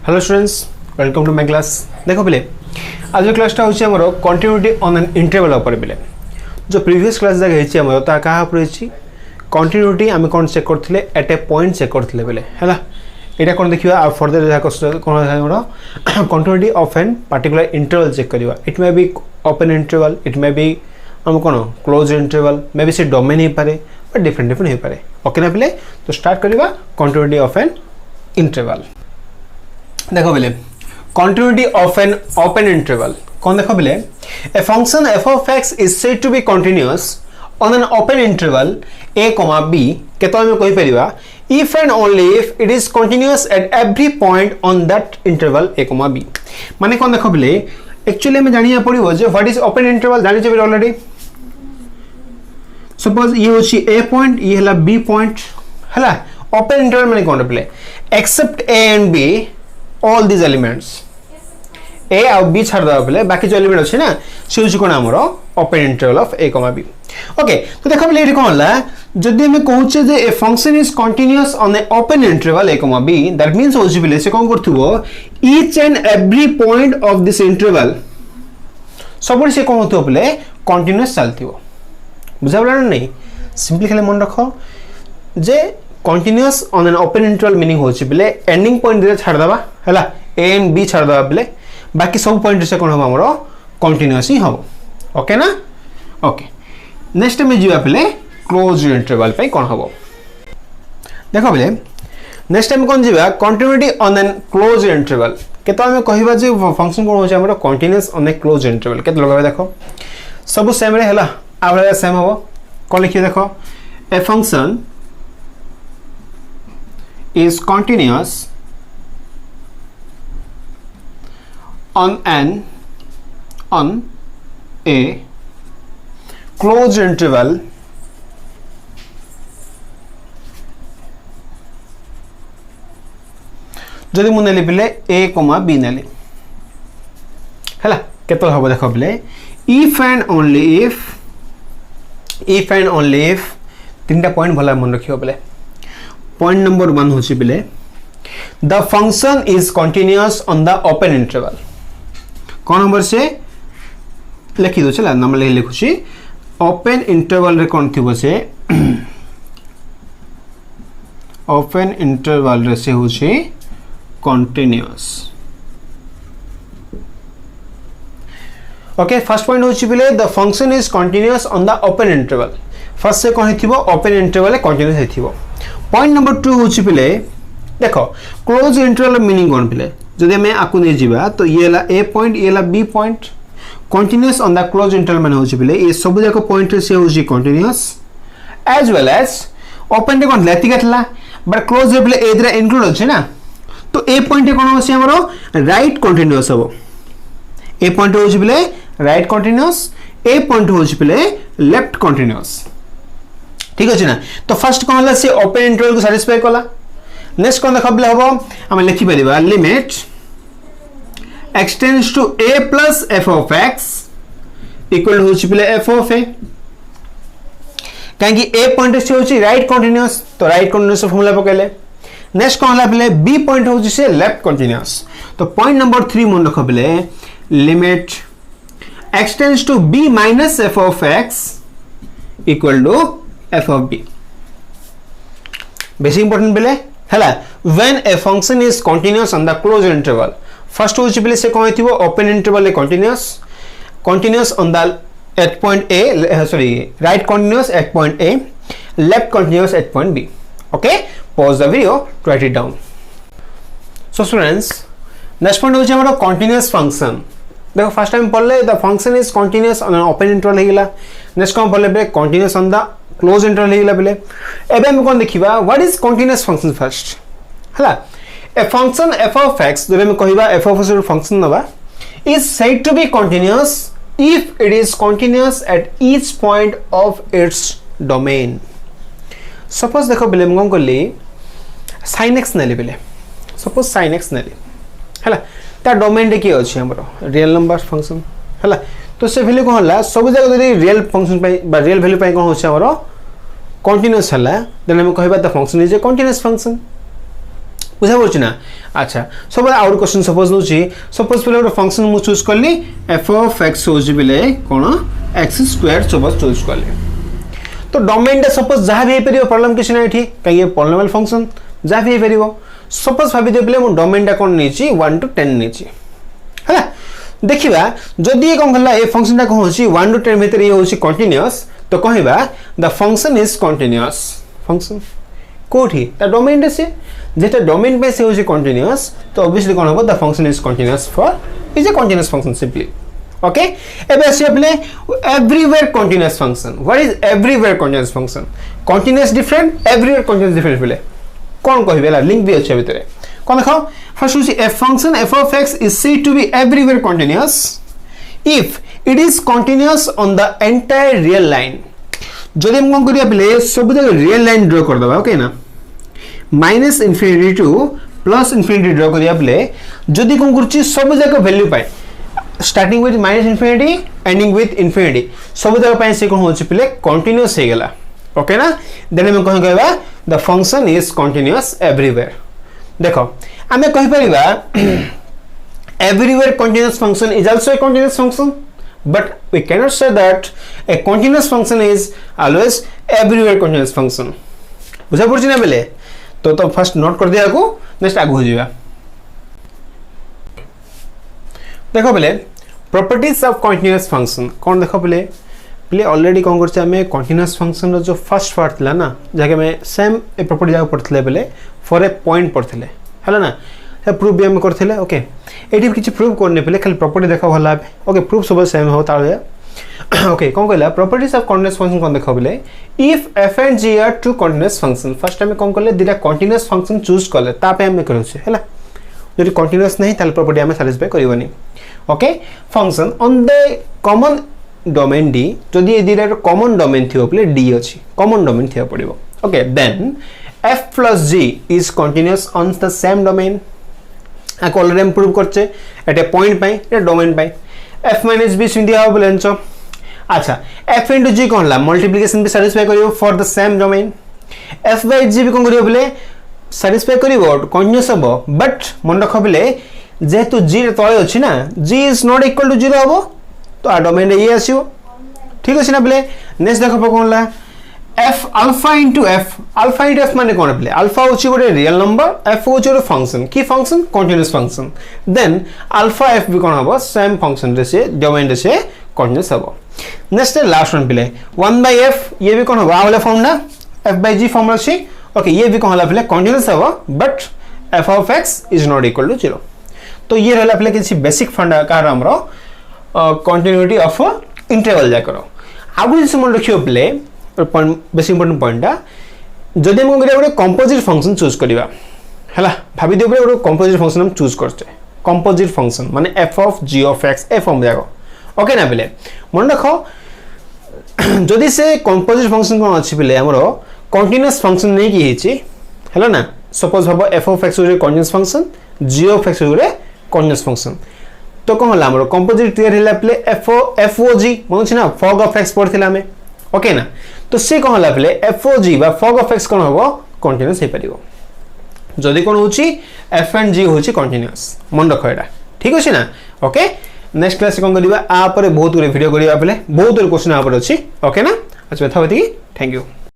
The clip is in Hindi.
Hello students, welcome to my class. देखो पिले आज क्लासटा होची हमरो कंटिन्यूटी ऑन एन इंटरवल ऊपर पिले जो प्रीवियस क्लास जाक हेची हमरो ता कहा ऊपर हेची कंटिन्यूटी आमे कोन चेक करथिले एट ए पॉइंट चेक करथिले पिले हैला एटा कोन देखिबा आ फर्दर जा कोन हमरो continuity of an particular interval check करिवा। It may be open interval, it may be हम कोन क्लोज इंटरवल, मे बी से डोमेन ही पारे बट डिफरेंट डिफरेंट हो पारे। ओके ना पिले, तो स्टार्ट करिवा कंटिन्यूटी ऑफ एन इंटरवल। देखो बिले continuity of an open interval कौन देखो बिले a function f of x is said to be continuous on an open interval a comma b केतो हम कहि परिबा if and only if it is continuous at every point on that interval a comma b। माने कौन देखो बिले एक्चुअली में जानिया पड़िबो जे व्हाट इज ओपन इंटरवल जानि छै ऑलरेडी। सपोज ये होची a पॉइंट, ये हला b पॉइंट हला। ओपन इंटरवल माने कौन बिले accept a and b all these elements a और b छाड़ दबा पले बाकी जो एलिमेंट अछि ना से होछि कोन हमरो open interval of a, b। Okay, तो देखो पले एठी कोन ला जदि हम कहूचे जे a function is continuous on a open interval a, b that means होछि पले से कोन करथुबो each and every point of this interval सबरे से कोन होतो पले कंटीन्यूअस चलतिबो। बुझाबला नहीं, सिंपली खाली मन रखो जे continuous on an open interval meaning होछि बिले एंडिंग पॉइंट दे छाड़ दबा हैला a and b छाड़ दबा बिले बाकी सब पॉइंट से कोन हो हमरो कंटीन्यूअस ही हो। ओके ना। ओके, नेक्स्ट में जीवा बिले क्लोज इंटरवल पे कोन होबो। देखो बिले नेक्स्ट टाइम कोन जीवा continuity on an close interval केतो हम कहिबा जे फंक्शन कोन होछि हमरो continuous on a close interval केतो लगाबे। देखो सब सेम रे हैला आबला सेम होबो। कोन लिखि देखो a function is continuous on a closed interval जदि मु नेली पिले a, b नेली हैला केतो हबो। देखो पिले if and only if तीनटा पॉइंट भला मन रखियो पिले। पॉइंट नंबर 1 होछि बिले the function is continuous on the open interval. Cone number से लिखि दो चला नंबर लिखुछि ओपन इंटरवल रे कोन थिबो से ओपन इंटरवल रे से होछि कंटीन्यूअस। ओके, फर्स्ट पॉइंट होछि बिले the function is continuous on the open interval. First से कोन थिबो ओपन इंटरवल कंटीन्यूअस हेथिबो। पॉइंट नंबर 2 होछि पिले देखो क्लोज इंटरवल मीनिंग कोन पिले जदि मैं आकु नै जिबा तो ये ला a पॉइंट, ये ला b point continuous on the close interval माने होछि पिले ये सब जाको पॉइंट से होछि continuous as well as open रे कोन लेति गतला बट क्लोज रे पिले ए द्रा इंक्लूड होछि ना। तो a पॉइंट कोन होछि हमरो राइट कंटीन्यूअस हबो। a पॉइंट होछि पिले राइट कंटीन्यूअस, a पॉइंट होछि पिले लेफ्ट कंटीन्यूअस। ठीक अछि ना। तो फर्स्ट कोन हला से ओपन इंटरवल को सैटिस्फाई कला। नेक्स्ट कोन देखबले हबो हम लिखि परिबा limit x tends to a plus f of x equal होछि पिले f of a। काहे कि a पॉइंट से होछि राइट कंटीन्यूअस तो राइट कंटीन्यूअस फार्मूला पकेले। नेक्स्ट कोन हला पिले b पॉइंट होछि से लेफ्ट कंटीन्यूअस। तो पॉइंट नंबर 3 मन रखबले limit x tends to b minus f of x equal to f of b। Basic important बिले हैला when a function is continuous on the close interval first होछि बिले से कोन थिबो ओपन इंटरवल ए continuous on the at point a sorry right continuous at point a, left continuous at point b। Okay, pause the video to write it down. So students next point होछि हमरो कंटीन्यूअस फंक्शन। देखो फर्स्ट टाइम पढ़ले the function is continuous on an open interval हेगला। नेक्स्ट कोन पढ़ले बे continuous on the close interval हेगला बेले एबे हम कोन देखिबा what is continuous function first हला। A function f of x जबे हम कहिबा f of x फंक्शन नबा is said to be continuous if it is continuous at each point of its domain. Suppose देखो बेले हम कोन करली sin x नेले बेले सपोज sin x नेले हला ता डोमेन रे की अछि हमरो रियल नंबर फंक्शन हला। तो से वैल्यू कोन हला सब जगह जदी रियल फंक्शन पय बा रियल वैल्यू पय कोन होछि हमरो continuous हला देन हम कहबा the function is a continuous function. बुझा पड़छ ना अच्छा सब आउट क्वेश्चन सपोज दोची सपोज पले ଗୋଟେ फंक्शन मु चूज करली f of x होजी बिले कोन x² सपोज चूज करली तो डोमेन टा सपोज जहा भी परियो प्रॉब्लम किछ नै एठी काई ये पॉलिनोमियल फंक्शन जहा भी परियो सपोज भाबी दे पले मु डोमेन टा कोन नेची 1 to 10 नेची हला देखिबा जदि ये कोन हला ए फंक्शन टा कोन होची 1 to 10 भीतर ये होची कंटीन्यूअस तो कहबा the function is continuous function कोठी ता डोमेन से जेटा डोमेन पे से होची कंटीन्यूअस तो ऑब्वियसली कोन होबो the function is continuous for is a continuous function simply okay एबे आसी अपने everywhere continuous function what is everywhere continuous function continuous different everywhere continuous different बोले कोन कहबेला लिंक भी अछि भीतर कोन देखो फर्स्ट होची a function f of x is said to be everywhere continuous if it is continuous on the entire real line जदि हम कोन करिया पले सब जगह रियल लाइन ड्रा कर दबा ओके ना minus infinity two plus infinity draw करिया पले जदि कोन करछि सब जगह वैल्यू पाए starting with minus infinity ending with infinity सब जगह पाए से कोन होछि पले कंटीन्यूअस हे गेला ओके ना देन हम कोन कहबा the function is continuous everywhere देखो आमे कहि परिबा everywhere continuous function is also a continuous function but we cannot say that a continuous function is always everywhere continuous function बुझा पड़छ ना बेले तो फर्स्ट नोट कर दिया को नेक्स्ट आगु हो जिबा देखो बेले प्रॉपर्टीज ऑफ कंटीन्यूअस फंक्शन कोन देखो बेले प्ले ऑलरेडी कोन करछ हमें कंटीन्यूअस फंक्शन रो जो फर्स्ट पार्ट थला ना जाके में सेम ए प्रॉपर्टी जाके पढ़थले बेले फॉर ए पॉइंट पढ़थले हला ना से प्रूफ भी हम करथले ओके एटी किछि प्रूफ करने पले खाली प्रॉपर्टी देखो भला ओके प्रूफ सब सेम हो ताळे ओके कोन कहला प्रॉपर्टीज ऑफ कंटीन्यूअस फंक्शन कोन देखो बेले if f and g are two continuous function first time कोन करले दिला कंटीन्यूअस फंक्शन चूज करले ता पे हम करछ हला जदि कंटीन्यूअस नहीं ताले प्रॉपर्टी हम सैटिस्फाई करबनी okay function on the common domain d जदि ए दिला कॉमन डोमेन थियो पले d अछि कॉमन डोमेन थियो पड़िबो okay then f plus g is continuous on the same domain आ ऑलरेडी हम प्रूव करछे एट ए पॉइंट पाई ए डोमेन पाई f minus b सिंधी आ बोले छ अच्छा f into g कोनला मल्टीप्लिकेशन भी सैटिस्फाई करियो for the same domain f by g भी कोन करियो बोले सैटिस्फाई करियो कंटीन्यूअस हबो बट मन रख बोले जेतु g रे तळे अछि ना g is not equal to 0 हबो तो आ डोमेन रे ये आसीओ ठीक अछि ना बोले नेक्स्ट देखो कोनला f alpha into f माने कोन बोले अल्फा होची गोटे रियल नंबर f होची गोटे फंक्शन की function continuous function then alpha f भी कोन हबो सेम फंक्शन रे से डोमेन रे से कंटीन्यूअस हबो नेक्स्ट लास्ट वन पिले 1 by f ये भी कोन हबो आ वाला फॉर्म ना f by g फॉर्म अछि ओके ये भी कोन हला पिले कंटीन्यूअस हबो but f of x is not equal to 0 तो ये रहला पिले किछि बेसिक फंडा कार हमरो कंटिन्यूटी ऑफ इंटरवल जा करो आगु जे मन रखियो पिले बेस इंपोर्टेंट पॉइंट जदि हम गोटे कंपोजिट फंक्शन चूज करवा है भाभी दियो गोटे कंपोजिट फंक्शन हम चूज करते कंपोजिट फंक्शन माने f of g of x A form जाको ओके ना बेले मन रखो जदि से कंपोजिट फंक्शन कोन अछि बेले हमरो कंटीन्यूअस फंक्शन नै की हेछि हैला ना सपोज भाबो f of x गोटे continuous function g of x गोटे कंटीन्यूअस फंक्शन तो कोन होला हमरो कंपोजिट क्लियर हैला बेले fog मन छै ना fog of x पढ़थिला हमें ओके ना तो से कोन होला बेले fog बा fog of x कोन होबो कंटीन्यूअस हे परिबो जदि कोन होची f and g होची कंटीन्यूअस मन रखो एटा ठीक अछि ना ओके नेक्स्ट क्लास कोन करिबा आ पर बहुत गुरे वीडियो करिबा बेले बहुत गुरे क्वेश्चन आ पर अछि ओके ना अच्छा था थैंक यू